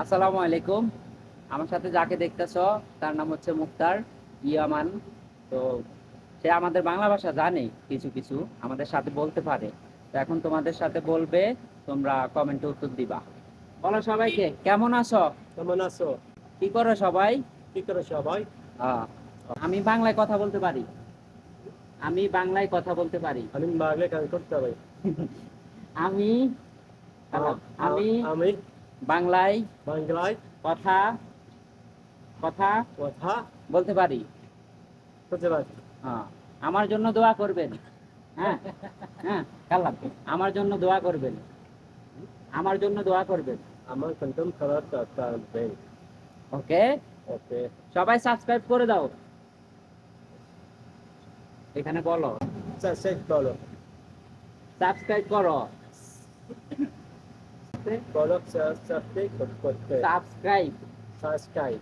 আসসালামু আলাইকুম। আমার সাথে যাকে দেখতেছ তার নাম হচ্ছে মুক্তার ইয়ামান। তো সে আমাদের বাংলা ভাষা জানে, কিছু কিছু আমাদের সাথে বলতে পারে। তো এখন তোমাদের সাথে বলবে, তোমরা কমেন্টে উত্তর দিবা। বলো সবাইকে, কেমন আছো? কেমন আছো? কি করো সবাই? কি করো সবাই? আহ, আমি বাংলায় কথা বলতে পারি। আমি বাংলায় কথা বলতে পারি। আমি বাংলায় কাজ করতে হবে। আমি আমি আমি বাংলায় বাংলায় কথা কথা কথা বলতে পারি। করতে পারি। হ্যাঁ, আমার জন্য দোয়া করবেন। হ্যাঁ, হ্যাঁ, কাল্লাম, আমার জন্য দোয়া করবেন। আমার জন্য দোয়া করবেন। আমার কন্টেন্ট খারাপ করতে ওকে, ওকে। সবাই সাবস্ক্রাইব করে দাও। এখানে বলো, সাবস্ক্রাইব করো। সাবস্ক্রাইব করো। বলো সাবস্ক্রাইব করতে। Subscribe subscribe